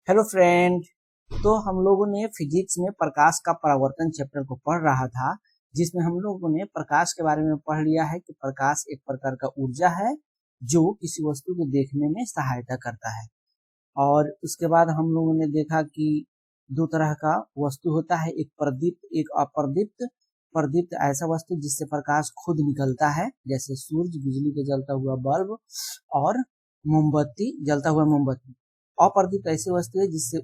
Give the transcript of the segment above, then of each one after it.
Hello friend. तो हम लोगों ने फिजिक्स में प्रकाश का परावर्तन चैप्टर को पढ़ रहा था, जिसमें हम लोगों ने प्रकाश के बारे में पढ़ लिया है कि प्रकाश एक प्रकार का ऊर्जा है जो किसी वस्तु को देखने में सहायता करता है। और उसके बाद हम लोगों ने देखा कि दो तरह का वस्तु होता है, एक प्रदीप्त एक अप्रदीप्त। प्रदीप्त ऐसा वस्तु जिससे प्रकाश खुद निकलता है, जैसे सूरज, बिजली के जलता हुआ बल्ब और मोमबत्ती, जलता हुआ मोमबत्ती। अप्रदीप्त ऐसी वस्तु है जिससे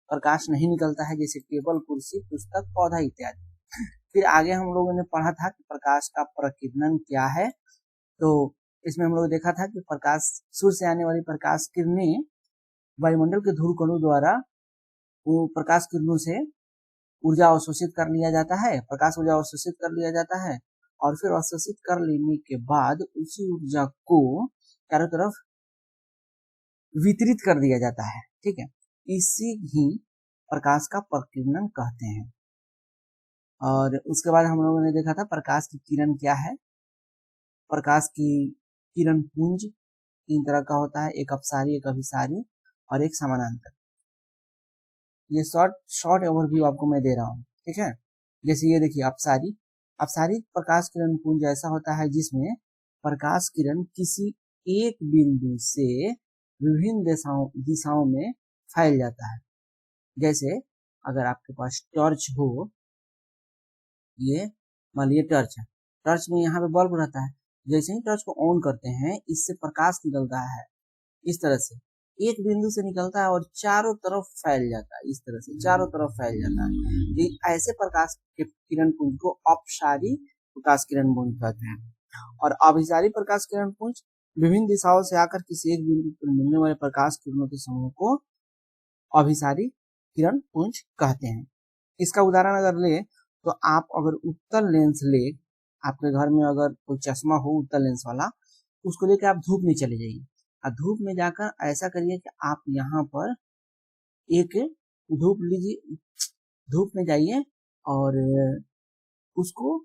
प्रकाश नहीं निकलता है, जैसे टेबल, कुर्सी, पुस्तक, पौधा इत्यादि। फिर आगे हम लोगों ने पढ़ा था कि प्रकाश का प्रकीर्णन क्या है। तो इसमें हम लोग देखा था कि प्रकाश, सूर्य से आने वाली प्रकाश किरणें वायुमंडल के ध्रुव कणों द्वारा वो प्रकाश किरणों से ऊर्जा अवशोषित कर लिया जाता है, प्रकाश ऊर्जा अवशोषित कर लिया जाता है और फिर अवशोषित कर लेने के बाद उसी ऊर्जा को चारों तरफ वितरित कर दिया जाता है। ठीक है, इसी ही प्रकाश का प्रकीर्णन कहते हैं। और उसके बाद हम लोगों ने देखा था प्रकाश की किरण क्या है। प्रकाश की किरण पुंज तीन तरह का होता है, एक अपसारी, एक अभिसारी और एक समानांतर। ये शॉर्ट ओवरव्यू आपको मैं दे रहा हूँ। ठीक है, जैसे ये देखिए अपसारी। अपसारी प्रकाश किरण पुंज ऐसा होता है जिसमें प्रकाश किरण किसी एक बिंदु से विभिन्न दिशाओं में फैल जाता है। जैसे अगर आपके पास टॉर्च हो, ये मान लीजिए टॉर्च है, टॉर्च में यहाँ पे बल्ब रहता है। जैसे ही टॉर्च को ऑन करते हैं, इससे प्रकाश निकलता है, इस तरह से एक बिंदु से निकलता है और चारों तरफ फैल जाता है। इस तरह से चारों तरफ फैल जाता है। ऐसे प्रकाश के किरण पुंज को अपसारी प्रकाश किरण पुंज कहते हैं। और अभिसारी प्रकाश किरण पुंज विभिन्न दिशाओं से आकर किसी एक बिंदु पर मिलने वाले प्रकाश किरणों के समूह को अभिसारी किरण पुंज कहते हैं। इसका उदाहरण अगर ले तो आप अगर उत्तल लेंस ले, आपके घर में अगर कोई चश्मा हो उत्तल लेंस वाला, उसको लेकर आप धूप में चले जाइए और धूप में जाकर ऐसा करिए कि आप यहाँ पर एक धूप लीजिए, धूप में जाइए और उसको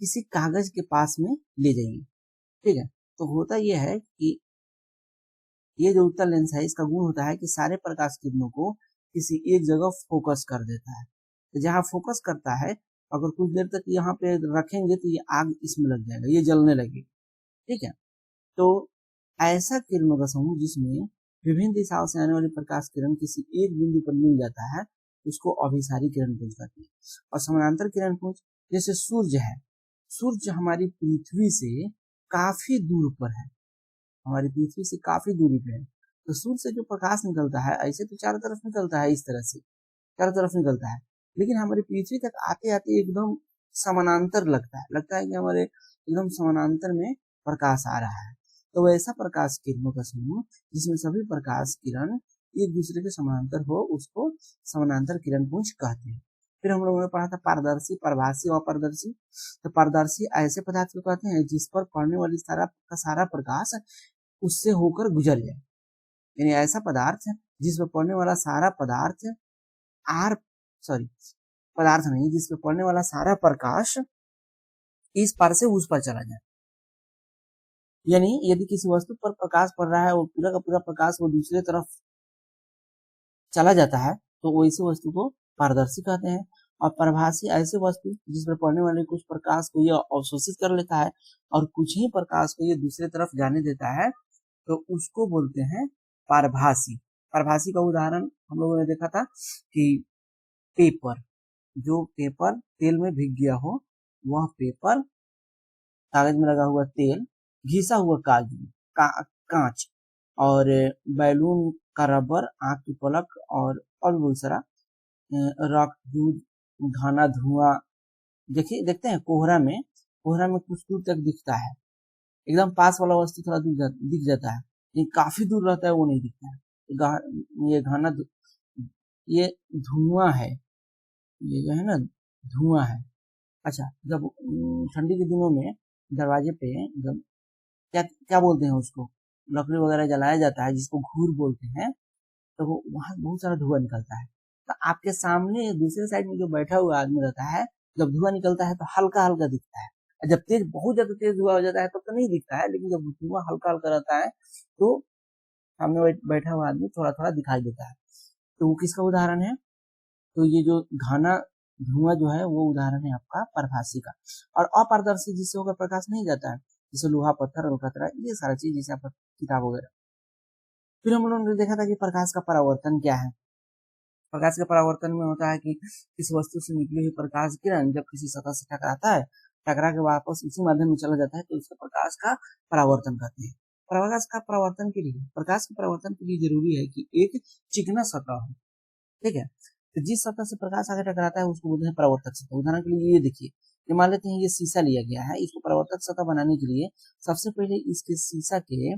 किसी कागज के पास में ले जाइए। ठीक है, तो होता यह है कि ये जो उत्तल लेंस है, इसका गुण होता है कि सारे प्रकाश किरणों को किसी एक जगह फोकस कर देता है। तो जहाँ फोकस करता है, अगर कुछ देर तक यहाँ पे रखेंगे तो ये आग इसमें लग जाएगा, ये जलने लगेगी। ठीक है, तो ऐसा किरणों का समूह जिसमें विभिन्न दिशाओं से आने वाली प्रकाश किरण किसी एक बिंदु पर मिल जाता है, उसको अभिसारी किरण पुंज कहते हैं। और समानांतर किरण पुंज, जैसे सूर्य है, सूर्य हमारी पृथ्वी से काफी दूर पर है, हमारी पृथ्वी से काफी दूरी पे है। तो सूर्य से जो प्रकाश निकलता है, ऐसे तो चारों तरफ निकलता है, इस तरह से चारों तरफ निकलता है, लेकिन हमारी पृथ्वी तक आते आते एकदम समानांतर लगता है कि हमारे एकदम समानांतर में प्रकाश आ रहा है। तो वैसा प्रकाश किरणों का समूह जिसमें सभी प्रकाश किरण एक दूसरे के समानांतर हो, उसको समानांतर किरण पुंज कहते हैं। फिर हम लोगों ने पढ़ा था पारदर्शी, प्रभासी और अपारदर्शी। तो पारदर्शी ऐसे पदार्थ को कहते हैं जिस पर पड़ने वाली सारा प्रकाश उससे होकर गुजर जाए। यानी ऐसा पदार्थ जिस पर पड़ने वाला सारा पदार्थ नहीं, जिस पर पड़ने वाला सारा प्रकाश इस पार से उस पर चला जाए। यानी यदि किसी वस्तु पर प्रकाश पड़ रहा है, वो पूरा का पूरा प्रकाश वो दूसरे तरफ चला जाता है, तो वैसे वस्तु को पारदर्शी कहते हैं। और प्रभासी ऐसे वस्तु जिस पर पड़ने वाले कुछ प्रकाश को यह अवशोषित कर लेता है और कुछ ही प्रकाश को ये दूसरे तरफ जाने देता है, तो उसको बोलते हैं पारभासी। पारभासी का उदाहरण हम लोगों ने देखा था कि पेपर, जो पेपर तेल में भीग गया हो, वह पेपर, कागज में लगा हुआ तेल, घिसा हुआ कांच और बैलून का रबर, आंख की पलक और बहुत सारा रॉक, दूध, घना धुआं। देखते हैं कोहरा में कुछ दूर तक दिखता है, एकदम पास वाला वस्तु थोड़ा दिख जाता है, ये काफी दूर रहता है वो नहीं दिखता है। ये घना, ये धुआं है, ये जो है ना धुआं है। अच्छा, जब ठंडी के दिनों में दरवाजे पे जब क्या क्या बोलते हैं उसको, लकड़ी वगैरह जलाया जाता है जिसको घूर बोलते हैं, तो वो वहां बहुत सारा धुआं निकलता है। तो आपके सामने दूसरे साइड में जो बैठा हुआ आदमी रहता है, जब धुआं निकलता है तो हल्का हल्का दिखता है, जब बहुत ज्यादा तेज धुआं हो जाता है तब तो नहीं दिखता है, लेकिन जब धुआं हल्का हल्का रहता है तो सामने बैठा हुआ आदमी थोड़ा थोड़ा दिखाई देता है, तो वो किसका उदाहरण है? तो ये जो घना धुआं जो है वो उदाहरण है आपका प्रकाशी का। और अपारदर्शी जिससे होकर प्रकाश नहीं जाता है, जैसे लोहा, पत्थर, अलकतरा, ये सारा चीज जैसे आपका किताब वगैरह। फिर हम लोगों ने देखा था कि प्रकाश का परावर्तन क्या है। प्रकाश के परावर्तन में होता है कि किस वस्तु से निकली हुई प्रकाश किरण जब किसी सतह से टकराता है, टकरा के वापस उसी माध्यम में चला जाता है, तो उसका प्रकाश का परावर्तन कहते हैं। प्रकाश का परावर्तन के लिए, प्रकाश के परावर्तन के लिए जरूरी है कि एक चिकना सतह हो, ठीक है। तो जिस सतह से प्रकाश आगे टकराता है उसको बोलते हैं परावर्तक सतह। उदाहरण के लिए ये देखिए, ये मान लेते हैं ये शीशा लिया गया है, इसको परावर्तक सतह बनाने के लिए सबसे पहले इसके शीशा के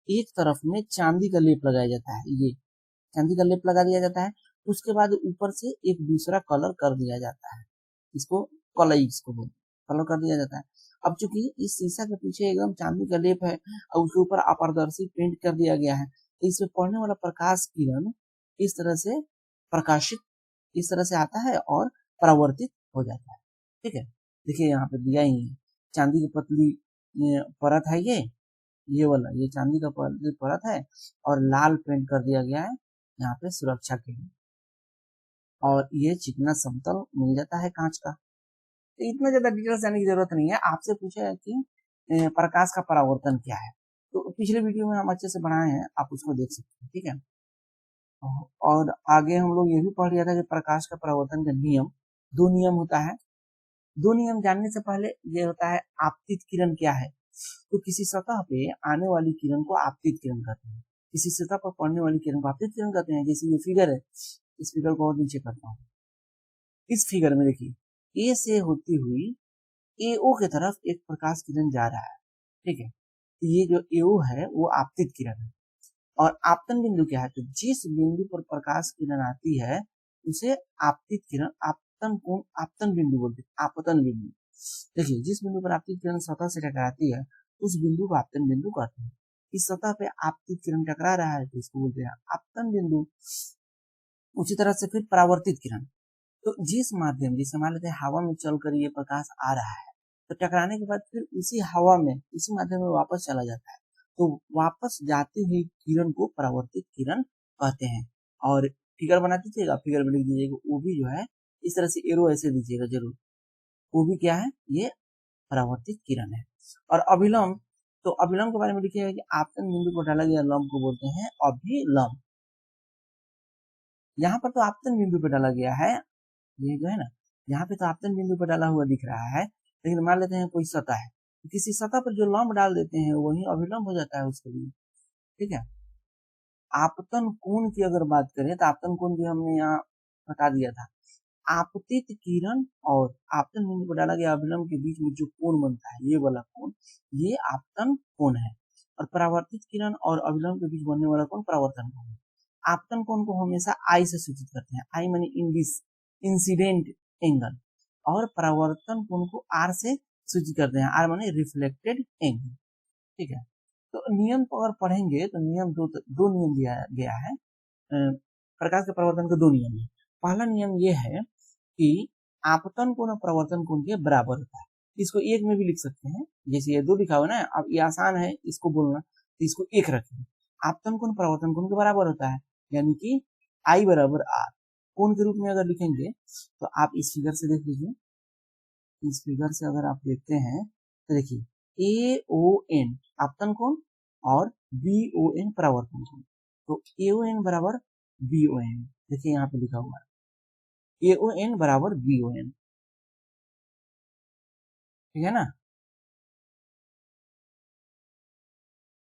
एक तरफ में चांदी का लेप लगाया जाता है, ये चांदी का लेप लगा दिया जाता है। उसके बाद ऊपर से एक दूसरा कलर कर दिया जाता है, इसको कलई इसको बोलते हैं, कलर कर दिया जाता है। अब चूंकि इस शीशा के पीछे एकदम चांदी का लेप है और उसके ऊपर अपारदर्शी पेंट कर दिया गया है, तो इसमें पड़ने वाला प्रकाश किरण इस तरह से प्रकाशित इस तरह से आता है और परावर्तित हो जाता है, ठीक है। देखिए यहाँ पे दिया ही है, चांदी की पतली परत है, ये वाला ये चांदी का पतली परत है और लाल पेंट कर दिया गया है यहाँ पे सुरक्षा के लिए, और ये चिकना समतल मिल जाता है कांच का। तो इतना ज्यादा डिटेल्स जाने की जरूरत नहीं है। आपसे पूछा है कि प्रकाश का परावर्तन क्या है, तो पिछले वीडियो में हम अच्छे से बनाए हैं, आप उसको देख सकते हैं, ठीक है। और आगे हम लोग ये भी पढ़ लिया था कि प्रकाश का परावर्तन का नियम, दो नियम होता है। दो नियम जानने से पहले ये होता है आपतित किरण क्या है। तो किसी सतह पे आने वाली किरण को आपतित किरण कहते हैं, किसी सतह पर पड़ने वाली किरण को आपतित किरण कहते हैं। जैसे ये फिगर है, इस फिगर को और नीचे करता हूँ। इस फिगर में देखिए, ए से होती हुई एओ की तरफ एक प्रकाश किरण जा रहा है, ठीक है। तो ये जो एओ है वो आपतित किरण है। और आपतन बिंदु क्या है? तो जिस बिंदु पर प्रकाश किरण आती है उसे आपतित किरण, आपतन कोण, आपतन बिंदु बोलते हैं, आपतन बिंदु। देखिए, जिस बिंदु पर आपतित किरण सतह से टकराती है उस बिंदु को आपतन बिंदु कहते हैं। इस सतह पे आपतित किरण टकरा रहा है तो इसको बोलते हैं आपतन बिंदु। उसी तरह से फिर परावर्तित किरण, तो जिस माध्यम, जैसे मान लेते हैं हवा में चलकर ये प्रकाश आ रहा है, तो टकराने के बाद फिर उसी हवा में, इसी माध्यम में वापस चला जाता है, तो वापस जाती हुई किरण को परावर्तित किरण कहते हैं। और फिगर बना दीजिएगा, फिगर में लिख दीजिएगा वो भी जो है इस तरह से एरो ऐसे दीजिएगा जरूर, वो भी क्या है, ये परावर्तित किरण है। और अभिलंब, तो अभिलंब के बारे में लिखिएगा कि आपतन बिंदु पर डाला गया लंब को बोलते हैं अभिलंब। यहाँ पर तो आपतन बिंदु पर डाला गया है, ये जो है ना, यहाँ पे तो आपतन बिंदु पर डाला हुआ दिख रहा है, लेकिन मान लेते हैं कोई सतह है, तो किसी सतह पर जो लंब डाल देते हैं वही अभिलंब हो जाता है उसके लिए, ठीक है। आपतन कोण की अगर बात करें तो आपतन कोण भी हमने यहाँ बता दिया था। आपतित किरण और आपतन बिंदु पर डाला गया अभिलंब के बीच में जो कोण बनता है, ये वाला कोण, ये आपतन कोण है। और परावर्तित किरण और अभिलंब के बीच बनने वाला कोण परावर्तन कोण है। आपतन कोण को हमेशा आई से सूचित करते हैं, आई माने इंसिडेंट एंगल, और परावर्तन कोण को आर से सूचित करते हैं, आर माने रिफ्लेक्टेड एंगल, ठीक है। तो नियम को अगर पढ़ेंगे तो नियम दो नियम दिया गया है। प्रकाश के परावर्तन के दो नियम है। पहला नियम ये है कि आपतन कोण और परावर्तन कोण के बराबर होता है। इसको एक में भी लिख सकते हैं, जैसे ये दो लिखा हुआ ना, अब ये आसान है इसको बोलना, तो इसको एक रखें। आपतन कोण परावर्तन कोण के बराबर होता है, यानी कि आई बराबर आर। कोण के रूप में अगर लिखेंगे तो आप इस फिगर से देख लीजिए, इस फिगर से अगर आप देखते हैं तो देखिए ए ओ एन आपतन कोण और बी ओ एन परावर्तन कोण, तो ए ओ एन बराबर बी ओ एन, देखिए यहाँ पे लिखा हुआ है ए ओ एन बराबर बी ओ एन, ठीक है ना।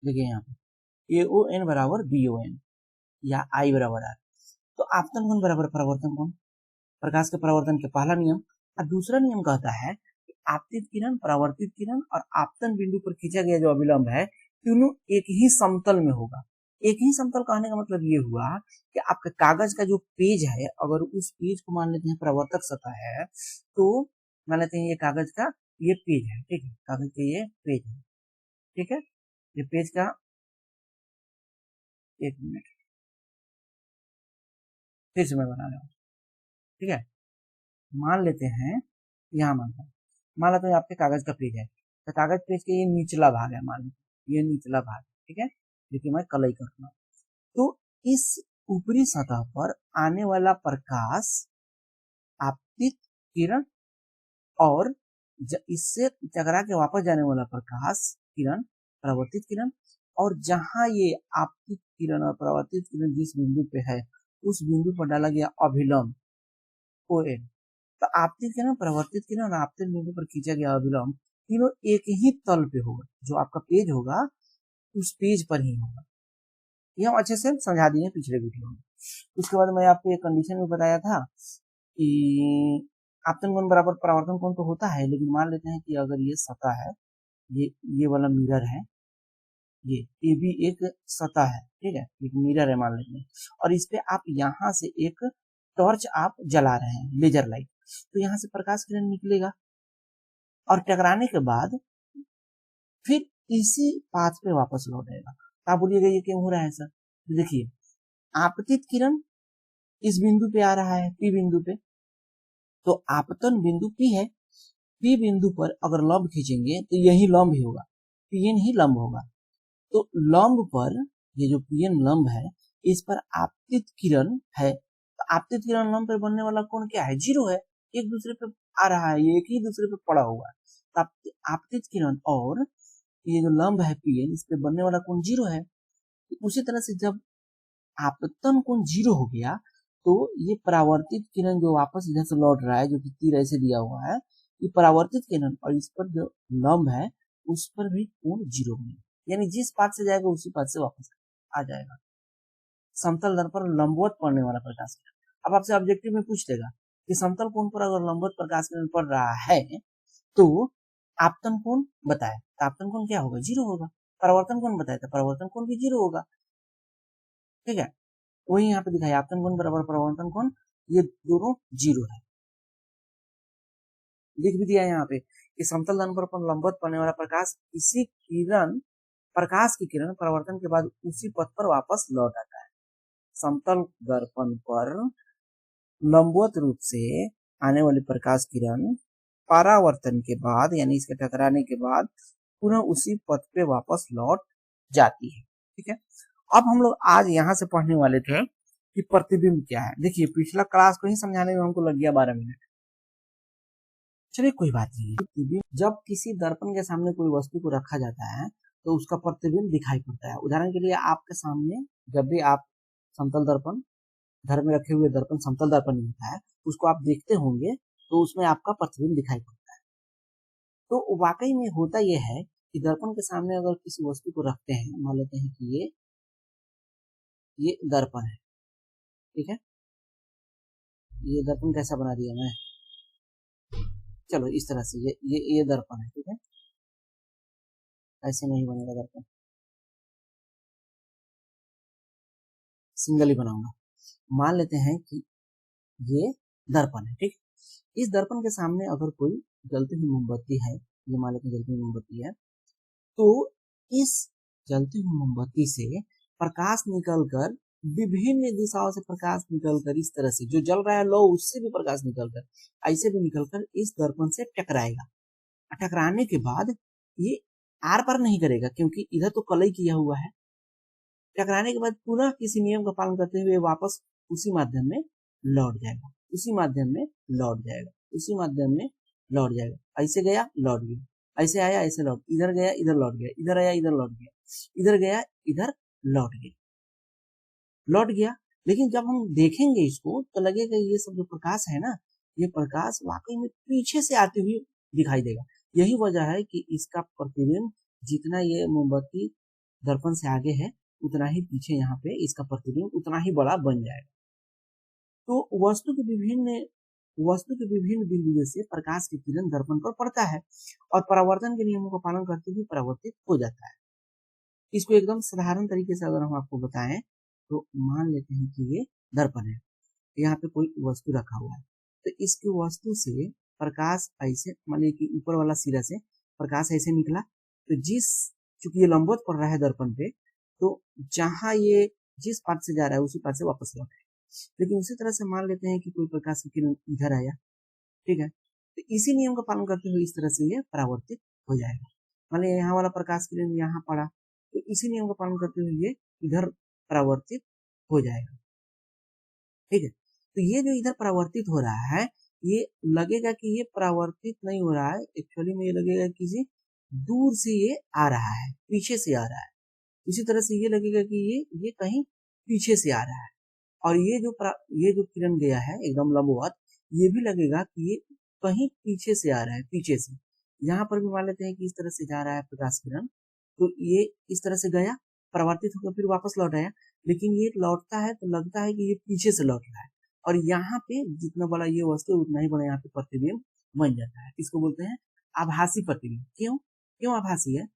देखिए यहाँ पे ए ओ एन बराबर बी ओ एन या आई बराबर आर। तो आपतन कोण बराबर परावर्तन कोण, प्रकाश के परावर्तन के पहला नियम। और दूसरा नियम कहता है कि आपतित किरण, परावर्तित किरण और आपतन बिंदु पर खींचा गया जो अभिलंब है, तीनों एक ही समतल में होगा। एक ही समतल कहने का मतलब ये हुआ कि आपके कागज का जो पेज है, अगर उस पेज को मान लेते हैं परावर्तक सतह है, तो मान लेते हैं ये कागज का ये पेज है, ठीक है, कागज का ये पेज है, ठीक है। ये पेज का, एक मिनट फिर से मैं बना रहा हूँ, ठीक है। मान लेते हैं, यहाँ मान लेते हैं आपके कागज का पेज है, तो कागज पेज के ये निचला भाग है, मान लीजिए ये निचला भाग, ठीक है, देखिए मैं कलई करता हूँ। तो इस ऊपरी सतह पर आने वाला प्रकाश आपतित किरण और इससे टकरा के वापस जाने वाला प्रकाश किरण परावर्तित किरण, और जहां ये आपतित किरण और परावर्तित किरण जिस बिंदु पे है उस बिंदु पर डाला गया अभिलंब ON। तो आपतित किरण, परावर्तित किरण और आपतित बिंदु पर खींचा गया अभिलंब तीनों एक ही तल पे होगा। जो आपका पेज होगा उस पेज पर ही होगा। ये हम अच्छे से समझा दिए पिछले वीडियो में। उसके बाद मैं आपको एक कंडीशन में बताया था कि आपतन कोण बराबर परावर्तन कोण तो होता है, लेकिन मान लेते हैं कि अगर ये सतह है, ये वाला मिरर है, ये भी एक सतह है, ठीक है, एक मिरर है मान लेते हैं, और इस पे आप यहाँ से एक टॉर्च आप जला रहे हैं, लेजर लाइट, तो यहाँ से प्रकाश किरण निकलेगा और टकराने के बाद फिर इसी पाथ पे वापस लौट आएगा। तो आप बोलिएगा ये क्यों हो रहा है सर? तो देखिए, आपतित किरण इस बिंदु पे आ रहा है, P बिंदु पे, तो आपतन बिंदु P है, P बिंदु पर अगर लंब खींचेंगे तो यही लंब ही होगा, PN ही लंब होगा। तो लंब पर, ये जो PN लंब है, इस पर आपतित किरण है, तो आपतित किरण लंब पर बनने वाला कोण क्या है? 0 है, एक दूसरे पे आ रहा है, ये एक ही दूसरे पे पड़ा हुआ है। तो आपतित किरण और ये जो लंब है PN, इस पे बनने वाला कोण 0 है। उसी तरह से जब आपतन कोण 0 हो गया तो ये परावर्तित किरण जो वापस इधर से लौट रहा है, जो कि तीर ऐसे दिया हुआ है, ये परावर्तित किरण और इस पर जो लंब है उस पर भी कोण 0 होगा, यानी जिस पाथ से जाएगा उसी पाथ से वापस आ जाएगा। समतल दर्पण पर लंबवत पड़ने वाला प्रकाश किरण। अब आपसे ऑब्जेक्टिव में पूछ देगा कि समतल कोण पर अगर लंबवत प्रकाश किरण पड़ रहा है तो आपतन कोण बताए, तो आपतन कोण क्या होगा? 0 होगा। परावर्तन कोण बताए, तो परावर्तन कोण भी 0 होगा, ठीक है। वही यहाँ पे दिखाया, आपतन कोण बराबर परावर्तन कोण, ये दोनों 0 है। लिख भी दिया यहाँ पे कि समतल दर्पण पर लंबवत पड़ने वाला प्रकाश प्रकाश की किरण परावर्तन के बाद उसी पथ पर वापस लौट आता है। समतल दर्पण पर लंबवत रूप से आने वाली प्रकाश किरण परावर्तन के बाद, यानी इसके टकराने के बाद पुनः उसी पथ पे वापस लौट जाती है, ठीक है। अब हम लोग आज यहाँ से पढ़ने वाले थे कि प्रतिबिंब क्या है। देखिए, पिछला क्लास को ही समझाने में हमको लग गया 12 मिनट। चलिए कोई बात नहीं। जब किसी दर्पण के सामने कोई वस्तु को रखा जाता है तो उसका प्रतिबिंब दिखाई पड़ता है। उदाहरण के लिए आपके सामने जब भी आप समतल दर्पण, घर में रखे हुए दर्पण समतल दर्पण होता है, उसको आप देखते होंगे तो उसमें आपका प्रतिबिंब दिखाई पड़ता है। तो वाकई में होता यह है कि दर्पण के सामने अगर किसी वस्तु को रखते हैं, मान लेते हैं कि ये दर्पण है, ठीक है। ये दर्पण कैसा बना दिया मैं, चलो इस तरह से, ये दर्पण है, ठीक है। ऐसे नहीं बनेगा दर्पण, सिंगल ही बनाऊंगा। मान लेते हैं कि ये दर्पण है, ठीक। इस दर्पण के सामने अगर कोई जलती हुई मोमबत्ती है, ये मान लेते हैं जलती हुई मोमबत्ती है, तो इस जलती हुई मोमबत्ती से प्रकाश निकलकर, विभिन्न दिशाओं से प्रकाश निकलकर, इस तरह से जो जल रहा है लो उससे भी प्रकाश निकलकर, ऐसे भी निकलकर इस दर्पण से टकराएगा। टकराने के बाद ये आर पार नहीं करेगा क्योंकि इधर तो कलई किया हुआ है। टकराने के बाद पुनः किसी नियम का पालन करते हुए वापस उसी माध्यम में लौट जाएगा, उसी माध्यम में लौट जाएगा, उसी माध्यम में लौट जाएगा। ऐसे गया लौट गया, ऐसे आया ऐसे लौट, इधर गया इधर लौट गया, इधर आया इधर लौट गया, इधर गया इधर लौट गया, लौट गया। लेकिन जब हम देखेंगे इसको तो लगेगा ये सब जो प्रकाश है ना, ये प्रकाश वाकई में पीछे से आते हुए दिखाई देगा। यही वजह है कि इसका प्रतिबिंब जितना ये मोमबत्ती दर्पण से आगे है उतना ही पीछे यहाँ पे इसका प्रतिबिंब उतना ही बड़ा बन जाएगा। तो वस्तु के विभिन्न बिंदुओं से प्रकाश की किरण दर्पण पर पड़ता है और परावर्तन के नियमों का पालन करते हुए परावर्तित हो जाता है। इसको एकदम साधारण तरीके से अगर हम आपको बताएं तो मान लेते हैं कि ये दर्पण है, यहाँ पे कोई वस्तु रखा हुआ है, तो इसकी वस्तु से प्रकाश ऐसे, मान लीजिए कि ऊपर वाला सिरा से प्रकाश ऐसे निकला, तो चूंकि ये लंबवत पड़ रहा है दर्पण पे, तो जहां ये जिस पाथ से जा रहा है उसी पाथ से वापस लौट आएगा। लेकिन उसी तरह से मान लेते हैं कि कोई प्रकाश की किरण इधर आया, ठीक है, तो इसी नियम का पालन करते हुए इस तरह से ये परावर्तित हो जाएगा। मान लीजिए यहाँ वाला प्रकाश किरण यहाँ पड़ा, तो इसी नियम का पालन करते हुए ये इधर परावर्तित हो जाएगा। ठीक है, तो ये जो इधर परावर्तित हो रहा है, ये लगेगा कि ये परावर्तित नहीं हो रहा है, एक्चुअली में ये लगेगा किसी दूर से ये आ रहा है, पीछे से आ रहा है। इसी तरह से ये लगेगा कि ये कहीं पीछे से आ रहा है, और ये जो किरण गया है एकदम लंबवत, ये भी लगेगा कि ये कहीं पीछे से आ रहा है, पीछे से। यहाँ पर भी मान लेते हैं कि इस तरह से जा रहा है प्रकाश किरण, तो ये इस तरह से गया, परावर्तित होकर फिर वापस लौट आया, लेकिन ये लौटता है तो लगता है कि ये पीछे से लौट रहा है, और यहाँ पे जितना बड़ा ये वस्तु है उतना ही बड़ा यहाँ पे प्रतिबिंब बन जाता है। इसको बोलते हैं आभासी प्रतिबिंब। क्यों आभासी है?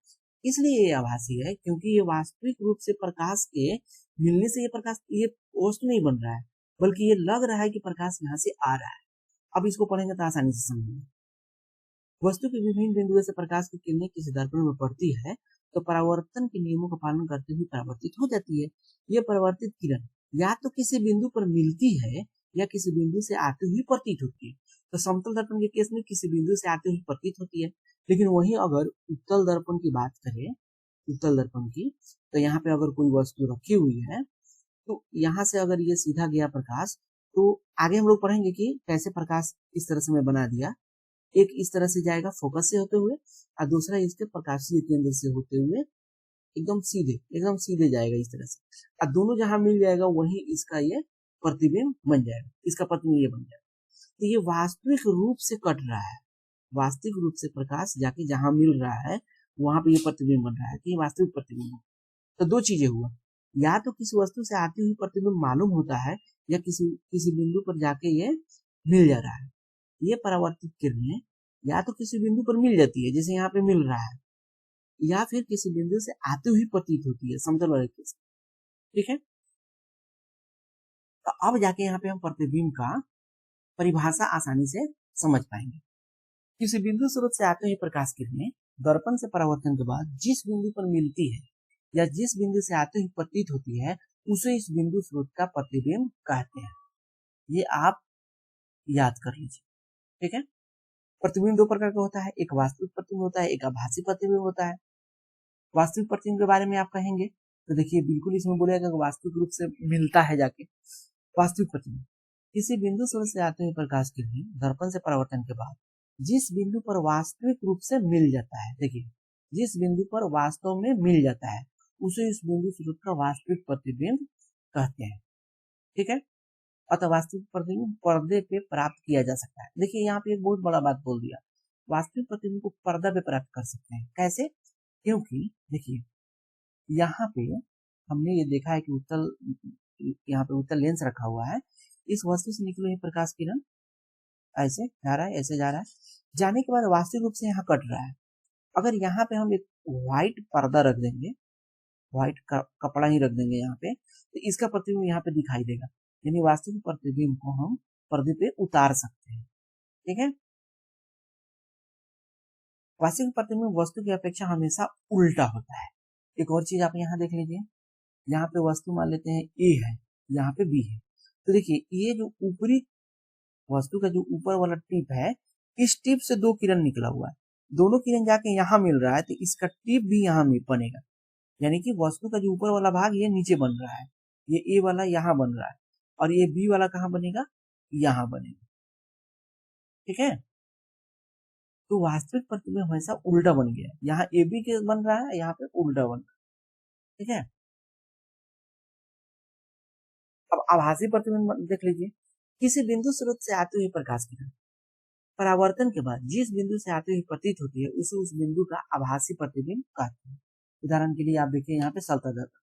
इसलिए ये आभासी है क्योंकि ये वास्तविक रूप से प्रकाश के मिलने से ये वस्तु नहीं बन रहा है, बल्कि ये लग रहा है कि प्रकाश यहाँ से आ रहा है। अब इसको पढ़ेंगे तो आसानी से समझेंगे। वस्तु के विभिन्न बिंदुओं से प्रकाश की किरणें किसी दर्पण में पड़ती है तो परावर्तन के नियमों का पालन करते हुए परावर्तित हो जाती है। ये परावर्तित किरण या तो किसी बिंदु पर मिलती है या किसी बिंदु से आती हुई प्रतीत होती है। तो समतल दर्पण के केस में किसी बिंदु से आती हुई प्रतीत होती है, लेकिन वहीं अगर उत्तल दर्पण की बात करें, उत्तल दर्पण की, तो यहाँ पे अगर कोई वस्तु रखी हुई है तो यहाँ से अगर ये सीधा गया प्रकाश, तो आगे हम लोग पढ़ेंगे कि कैसे प्रकाश इस तरह से मैं बना दिया। एक इस तरह से जाएगा फोकस से होते हुए, और दूसरा इसके प्रकाशीय केंद्र से होते हुए एकदम सीधे जाएगा इस तरह से, और दोनों जहां मिल जाएगा वहीं इसका ये प्रतिबिंब बन जाएगा, इसका प्रतिबिंब ये बन जाएगा। तो ये वास्तविक रूप से कट रहा है, वास्तविक रूप से प्रकाश जाके जहां मिल रहा है वहां पे ये प्रतिबिंब बन रहा है, तो ये वास्तविक प्रतिबिंब। तो दो चीजें हुआ, या तो किसी वस्तु से आती हुई प्रतिबिंब मालूम होता है, या किसी बिंदु पर जाके ये मिल जा रहा है। ये परावर्तित किरणें या तो किसी बिंदु पर मिल जाती है, जैसे यहाँ पे मिल रहा है, या फिर किसी बिंदु से आती हुई प्रतीत होती है, समतल वाले केस। ठीक है, तो अब जाके यहाँ पे हम प्रतिबिंब का परिभाषा आसानी से समझ पाएंगे। किसी बिंदु स्रोत से आते हुए प्रकाश किरणें दर्पण से परावर्तन के बाद जिस बिंदु पर मिलती है या जिस बिंदु से आते हुए प्रतीत होती है, उसे इस बिंदु स्रोत का प्रतिबिंब कहते हैं। ये आप याद कर लीजिए। ठीक है, प्रतिबिंब दो प्रकार का होता है, एक वास्तविक प्रतिबिंब होता है, एक आभासी प्रतिबिंब होता है। वास्तविक प्रतिबिंब के बारे में आप कहेंगे तो देखिए बिल्कुल इसमें बोलेगा कि वास्तविक रूप से मिलता है जाके। वास्तविक प्रतिबिंब किसी बिंदु स्रोत से आते हुए प्रकाश किरणें दर्पण से परावर्तन के बाद जिस बिंदु पर वास्तविक रूप से मिल जाता है, देखिए जिस बिंदु पर वास्तव में मिल जाता है उसे इस बिंदु स्रोत का वास्तविक प्रतिबिंब कहते हैं। ठीक है, अतः वास्तविक प्रतिबिंब पर्दे पे प्राप्त किया जा सकता है। देखिए यहाँ पे एक बहुत बड़ा बात बोल दिया, वास्तविक प्रतिबिंब को पर्दा पे प्राप्त कर सकते हैं। कैसे? क्योंकि देखिए यहाँ पे हमने ये देखा है कि यहाँ पे उत्तल लेंस रखा हुआ है, इस वस्तु से निकले हुए प्रकाश किरण ऐसे जा रहा है, ऐसे जा रहा है, जाने के बाद वास्तविक रूप से यहाँ कट रहा है। अगर यहाँ पे हम एक व्हाइट पर्दा रख देंगे, व्हाइट कपड़ा ही रख देंगे यहाँ पे, तो इसका प्रतिबिंब यहाँ पे दिखाई देगा, यानी वास्तविक प्रतिबिंब को हम पर्दे पे उतार सकते हैं। ठीक है, वास्तविक प्रतिबिंब वस्तु की अपेक्षा हमेशा उल्टा होता है। एक और चीज आप यहाँ देख लीजिए, यहाँ पे वस्तु मान लेते हैं ए है, यहाँ पे बी है, तो देखिए ये जो ऊपरी वस्तु का जो ऊपर वाला टिप है, इस टिप से दो किरण निकला हुआ है, दोनों किरण जाके यहाँ मिल रहा है, तो इसका टिप भी यहाँ बनेगा, यानी कि वस्तु का जो ऊपर वाला भाग ये नीचे बन रहा है, ये ए वाला यहाँ बन रहा है, और ये बी वाला कहाँ बनेगा? यहाँ बनेगा। ठीक है, तो वास्तविक प्रतिबिंब हमेशा उल्टा बन गया, यहाँ ए बी के बन रहा है, यहाँ पे उल्टा बन रहा है। ठीक है, अब आभासी प्रतिबिंब देख लीजिए, किसी बिंदु स्रोत से आती हुई प्रकाश किरण परावर्तन के बाद जिस बिंदु से आती हुई प्रतीत होती है उसे उस बिंदु का आभासी प्रतिबिंब कहते हैं। उदाहरण के लिए आप देखिए यहाँ पे सल्ता दर्पण,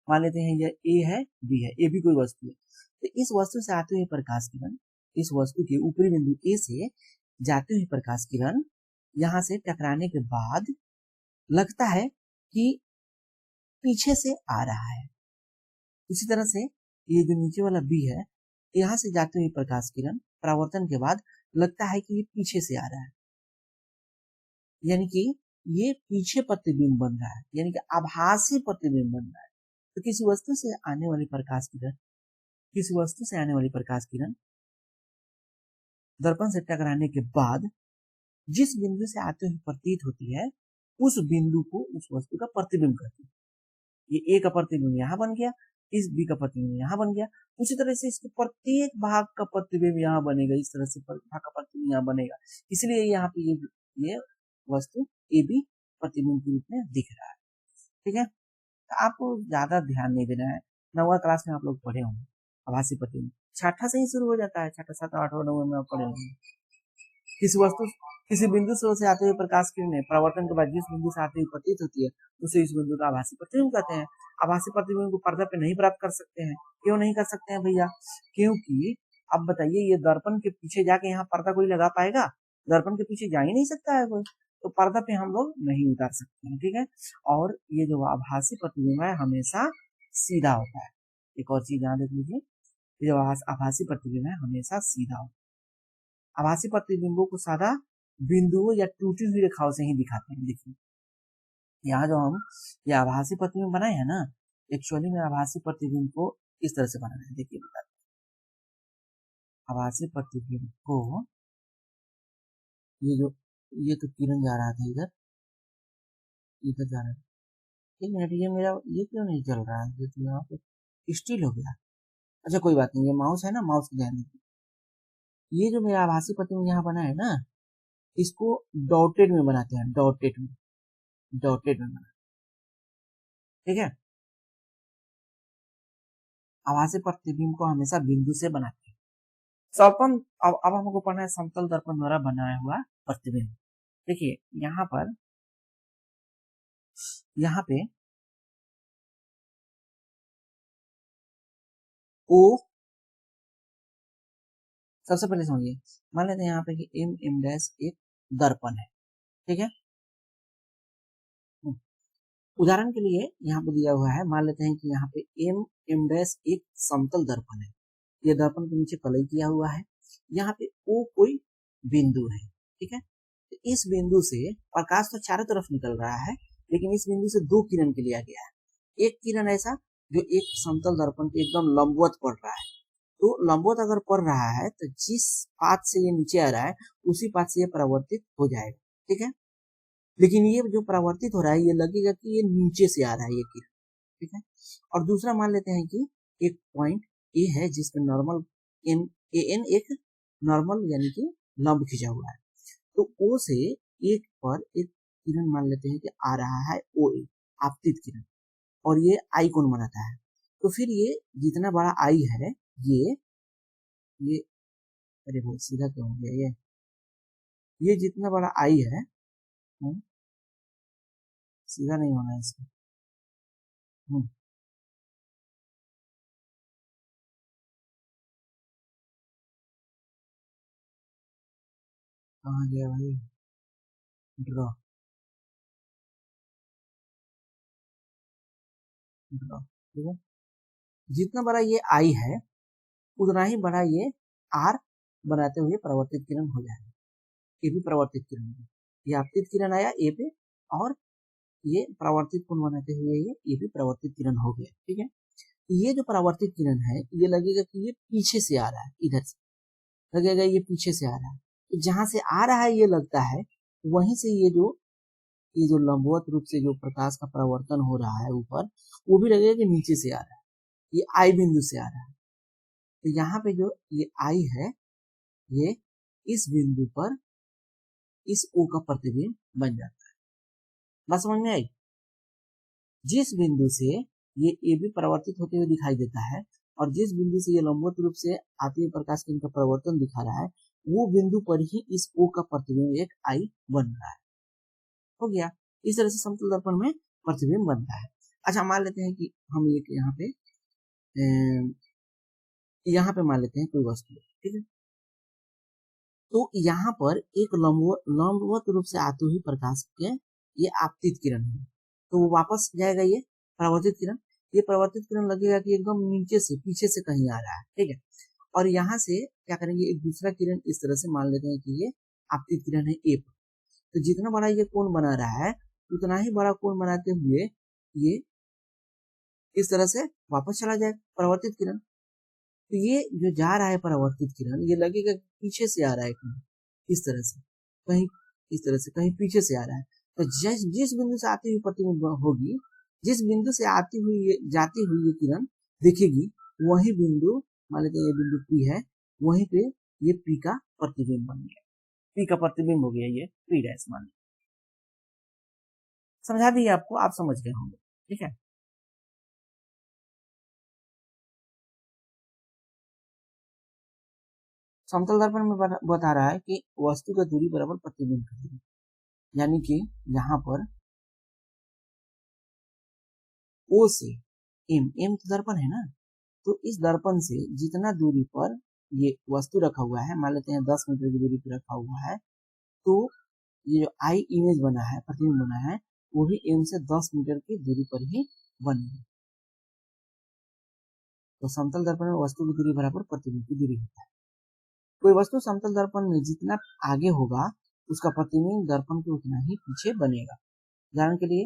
मान लेते हैं ये ए है, बी है, ए भी कोई वस्तु है, तो इस वस्तु से आती हुई प्रकाश किरण इस वस्तु के ऊपरी बिंदु ए से जाती हुई प्रकाश किरण यहाँ से टकराने के बाद लगता है कि पीछे से आ रहा है। इसी तरह से ये जो नीचे वाला बी है, यहाँ से जाती हुई प्रकाश किरण परावर्तन के बाद लगता है कि ये पीछे से आ रहा है, यानी कि ये पीछे प्रतिबिंब बन रहा है, यानी कि आभासी प्रतिबिंब बन रहा है। तो किसी वस्तु से आने वाली प्रकाश किरण दर्पण से टकराने के बाद जिस बिंदु से आते हुए प्रतीत होती है उस बिंदु को उस वस्तु का प्रतिबिंब कहते हैं। ये ए का प्रतिबिंब यहाँ बन गया, इस बी का प्रतिबिंब यहाँ बन गया। उसी तरह से इसके प्रत्येक भाग का प्रतिबिंब यहाँ बनेगा, इस तरह से भाग का प्रतिबिंब यहाँ बनेगा, इसलिए यहाँ पे ये वस्तु ए बी प्रतिबिंब के रूप में दिख रहा है। ठीक है, तो आपको ज्यादा ध्यान नहीं देना है। 9वीं क्लास में आप लोग पढ़े होंगे आभासी प्रतिबिंब, छठा से ही शुरू हो जाता है, छठा 7 8 9 में आप पढ़े होंगे। किसी बिंदु से आते हुए प्रकाश किरणें परावर्तन के बाद जिस बिंदु से आते हुए प्रतीत होती है उसे इस बिंदु का आभासी प्रतिबिंब कहते हैं। आभासी प्रतिबिंब को पर्दा पे नहीं प्राप्त कर सकते हैं। क्यों नहीं कर सकते हैं भैया? क्योंकि अब बताइए, ये दर्पण के पीछे जाके यहाँ पर्दा कोई लगा पाएगा? दर्पण के पीछे जा ही नहीं सकता है कोई, तो पर्दा पे हम लोग नहीं उतार सकते हैं। ठीक है, और ये जो आभासी प्रतिबिंब है हमेशा सीधा होता है। एक और चीज याद रख लीजिए, जो आभासी प्रतिबिंब है हमेशा सीधा होता है। आभासी प्रतिबिंबों को सादा बिंदुओं या टूटी हुई रेखाओं से ही दिखाते हैं। देखिए यहाँ जो हम ये आभासी प्रतिबिंब बनाए हैं ना, एक्चुअली में आभासी प्रतिबिंब को इस तरह से बनाना है। देखिए बताते हैं, आभासी प्रतिबिंब को ये तो किरण जा रहा था इधर जा रहा है। एक मिनट, ये मेरा ये क्यों नहीं चल रहा है? तो यहाँ पे स्टिल हो गया। अच्छा कोई बात नहीं, ये माउस है ना, माउस की ध्यान दीजिए। ये जो मेरा आभासी प्रतिबिंब यहाँ बना है ना, इसको डॉटेड में बनाते हैं, डॉटेड में बनाते हैं। ठीक है, आभासी प्रतिबिंब को हमेशा बिंदु से बनाते हैं। दर्पण अब हमको पढ़ना है समतल दर्पण द्वारा बनाया हुआ प्रतिबिंब। देखिए यहाँ पे ओ, सबसे पहले समझिए, मान लेते हैं यहाँ पे कि एम डैश एक दर्पण है। ठीक है, उदाहरण के लिए यहाँ पे दिया हुआ है, मान लेते हैं कि यहाँ पे एम डैश एक समतल दर्पण है। ये दर्पण के नीचे कलई किया हुआ है। यहाँ पे ओ कोई बिंदु है। ठीक है, तो इस बिंदु से प्रकाश तो चारों तरफ निकल रहा है, लेकिन इस बिंदु से 2 किरण के लिया गया है। एक किरण ऐसा जो एक समतल दर्पण पे एकदम लंबवत पड़ रहा है, तो लंबवत अगर पड़ रहा है तो जिस पाथ से ये नीचे आ रहा है उसी पाथ से ये परावर्तित हो जाएगा। ठीक है, लेकिन ये जो परावर्तित हो रहा है ये लगेगा कि ये नीचे से आ रहा है ये किरण। ठीक है, और दूसरा मान लेते हैं कि एक पॉइंट ए है जिसमें नॉर्मल एन एक नॉर्मल यानी कि लंब खींचा हुआ है। तो ओ से एक पर एक किरण मान लेते हैं कि आ रहा है ओ ए, आपतित किरण, और ये आई कोण बनाता है। तो फिर ये जितना बड़ा आई है ये अरे भाई सीधा क्यों हो गया ये जितना बड़ा आई है, सीधा नहीं होना है इसका। कहाँ गया भाई ड्रॉ, ठीक है, जितना बड़ा ये आई है उतना ही बड़ा ये आर बनाते हुए परावर्तित किरण हो जाएगा। ये भी परावर्तित किरण है, ये आपतित किरण आया ए पे, और ये परावर्तित कोण बनाते हुए ये भी परावर्तित किरण हो गया। ठीक है, ये जो परावर्तित किरण है ये लगेगा कि ये पीछे से आ रहा है, इधर से लगेगा ये पीछे से आ रहा है। तो जहां से आ रहा है ये लगता है, वहीं से ये जो लंबवत रूप से जो प्रकाश का परावर्तन हो रहा है ऊपर, वो भी लगेगा कि नीचे से आ रहा है, ये आई बिंदु से आ रहा है। तो यहाँ पे जो ये आई है ये इस बिंदु पर इस ओ का प्रतिबिंब बन जाता है। बात समझ में आई? जिस बिंदु से ये ए भी परावर्तित होते हुए दिखाई देता है और जिस बिंदु से ये लंबवत रूप से आते हुए प्रकाश किरण का परावर्तन दिखा रहा है, वो बिंदु पर ही इस ओ का प्रतिबिंब एक आई बन रहा है। हो गया, इस तरह से समतल दर्पण में प्रतिबिंब बनता है। अच्छा मान लेते हैं कि हम एक यहाँ पे मान लेते हैं कोई वस्तु, ठीक है, तो यहाँ पर एक लंबवत रूप से आते हुए प्रकाश के ये आपतित किरण है, तो वो वापस जाएगा ये परावर्तित किरण। ये परावर्तित किरण लगेगा कि एकदम नीचे से पीछे से कहीं आ रहा है। ठीक है, और यहाँ से क्या करेंगे, एक दूसरा किरण इस तरह से मान लेते हैं कि ये आपतित किरण है ए पर, तो जितना बड़ा ये कोण बना रहा है उतना ही बड़ा कोण बनाते हुए ये इस तरह से वापस चला जाए परावर्तित किरण। तो ये जो जा रहा है परावर्तित किरण ये लगेगा पीछे से आ रहा है कहीं इस तरह से, कहीं इस तरह से, कहीं पीछे से आ रहा है। तो जिस बिंदु से आती हुई प्रतिबिंब होगी, जिस बिंदु से आती हुई जाती हुई ये किरण दिखेगी, वही बिंदु मान लेते हैं ये बिंदु P है, वहीं पे ये P का प्रतिबिंब बन गया, P का प्रतिबिंब हो गया ये P डैश मान लिया। समझा दिए आपको, आप समझ गए होंगे, ठीक है। समतल दर्पण में बता रहा है कि वस्तु का दूरी बराबर प्रतिबिंब की दूरी, यानी कि यहाँ पर O से M तो दर्पण है ना, तो इस दर्पण से जितना दूरी पर ये वस्तु रखा हुआ है, मान लेते हैं 10 मीटर की दूरी पर रखा हुआ है, तो ये जो आई इमेज बना है, प्रतिबिंब बना है, वो भी M से 10 मीटर की दूरी पर ही बनेगी। तो समतल दर्पण में वस्तु की दूरी बराबर प्रतिबिंब की दूरी होता है। कोई वस्तु समतल दर्पण में जितना आगे होगा, उसका प्रतिबिंब दर्पण के उतना ही पीछे बनेगा। उदाहरण के लिए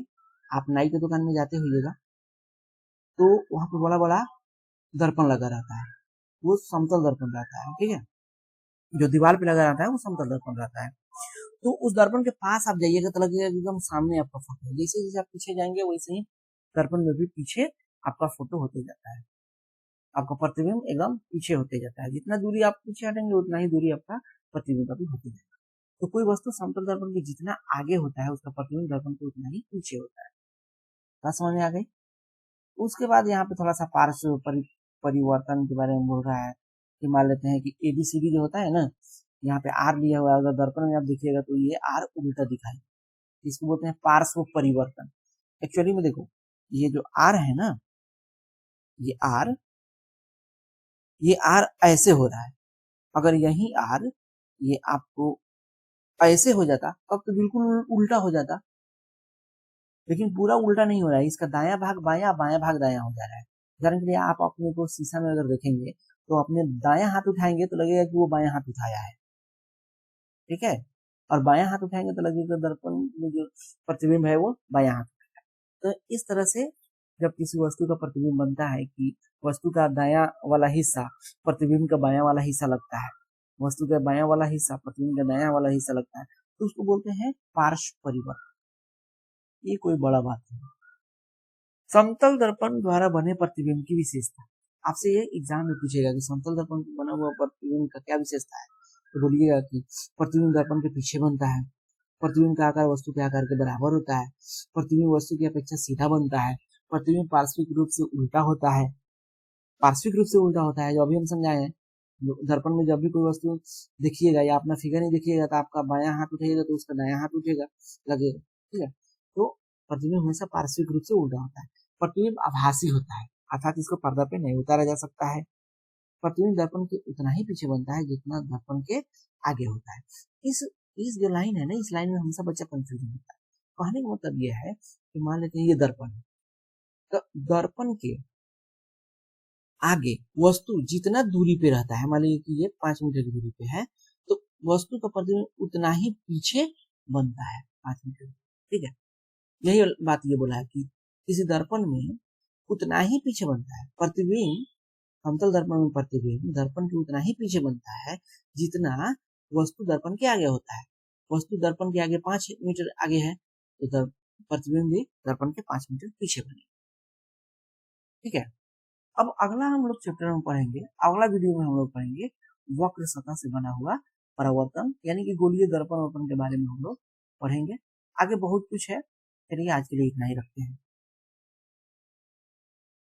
आप नाई की दुकान में जाते होइएगा, तो वहां पर बड़ा बड़ा दर्पण लगा रहता है, वो समतल दर्पण रहता है, ठीक है। जो दीवार पे लगा रहता है वो समतल दर्पण रहता है। तो उस दर्पण के पास आप जाइएगा तो लगेगा एकदम सामने आपका फोटो है। जैसे जैसे आप पीछे जाएंगे वैसे ही दर्पण में भी पीछे आपका फोटो होते जाता है, आपका प्रतिबिंब एकदम पीछे होते जाता है। जितना दूरी आप पीछे हटेंगे उतना ही दूरी आपका प्रतिबिंब का भी होते जाएगा। तो कोई वस्तु समतल दर्पण के जितना आगे होता है, उसका प्रतिबिंब दर्पण के उतना ही पीछे होता है। बात समझ में आ गई। उसके बाद यहाँ पे थोड़ा सा पार्श्व परिवर्तन के बारे में बोल रहा है कि मान लेते हैं कि ABCD जो होता है ना, यहाँ पे R लिया हुआ है, अगर दर्पण में आप देखिएगा तो ये R उल्टा दिखाई, इसको बोलते हैं पार्श्व परिवर्तन। एक्चुअली में देखो, ये जो R है ना, ये R ऐसे हो रहा है। अगर यही R ये आपको ऐसे हो जाता तब तो बिल्कुल उल्टा हो जाता, लेकिन पूरा उल्टा नहीं हो रहा है, इसका दायां भाग बायां, बायां भाग दायां हो जा रहा है। उदाहरण के लिए आप अपने को शीशा में अगर देखेंगे तो अपने दायां हाथ उठाएंगे तो लगेगा कि वो बायां हाथ उठाया है, ठीक है, और बायां हाथ उठाएंगे तो लगेगा दर्पण में जो प्रतिबिंब है वो बायां हाथ उठाया है। तो इस तरह से जब किसी वस्तु का प्रतिबिंब बनता है कि वस्तु का दायां वाला हिस्सा प्रतिबिंब का बायां वाला हिस्सा लगता है, वस्तु का बायां वाला हिस्सा प्रतिबिंब का दायां वाला हिस्सा लगता है, तो उसको बोलते हैं पार्श्व परिवर्तन। ये कोई बड़ा बात नहीं। समतल दर्पण द्वारा बने प्रतिबिंब की विशेषता, आपसे ये एग्जाम में पूछेगा कि समतल दर्पण बना हुआ प्रतिबिंब का क्या विशेषता है, तो बोलिएगा कि प्रतिबिंब दर्पण के पीछे बनता है, प्रतिबिंब का आकार वस्तु के आकार के बराबर होता है, प्रतिबिंब वस्तु की अपेक्षा सीधा बनता है, प्रतिबिंब पार्श्विक रूप से उल्टा होता है, पार्श्विक रूप से उल्टा होता है, जो अभी हम समझाए हैं। दर्पण में जब भी कोई वस्तु देखिएगा या अपना फिगर नहीं देखिएगा तो आपका बायां हाथ उठेगा तो उसका दायां हाथ उठेगा लगेगा, ठीक है। तो प्रतिबिंब हमेशा पार्श्विक रूप से उल्टा होता है। प्रतिबिंब आभासी होता है, अर्थात इसको पर्दा पे नहीं उतारा जा सकता है। प्रतिबिंब दर्पण के उतना ही पीछे बनता है जितना दर्पण के आगे होता है। इस जो लाइन है ना, इस लाइन में हमेशा बच्चा कंफ्यूजन होता है। कहने का मतलब यह है कि मान लेते हैं ये दर्पण है, तो दर्पण के आगे वस्तु जितना दूरी पे रहता है, मान लीजिए कि ये 5 मीटर की दूरी पे है, तो वस्तु का प्रतिबिंब उतना ही पीछे बनता है 5 मीटर, ठीक है। यही बात ये बोला है कि किसी दर्पण में उतना ही पीछे बनता है प्रतिबिंब, समतल दर्पण में प्रतिबिंब दर्पण के उतना ही पीछे बनता है जितना वस्तु दर्पण के आगे होता है। वस्तु दर्पण के आगे 5 मीटर आगे है तो प्रतिबिंब भी दर्पण के 5 मीटर पीछे बनेगा, ठीक है। अब अगला हम लोग चैप्टर में पढ़ेंगे, अगला वीडियो में हम लोग पढ़ेंगे वक्र सतह से बना हुआ परावर्तन, यानी कि गोलीय दर्पण वर्पण के बारे में हम लोग पढ़ेंगे। आगे बहुत कुछ है, चलिए आज के लिए इतना ही रखते हैं।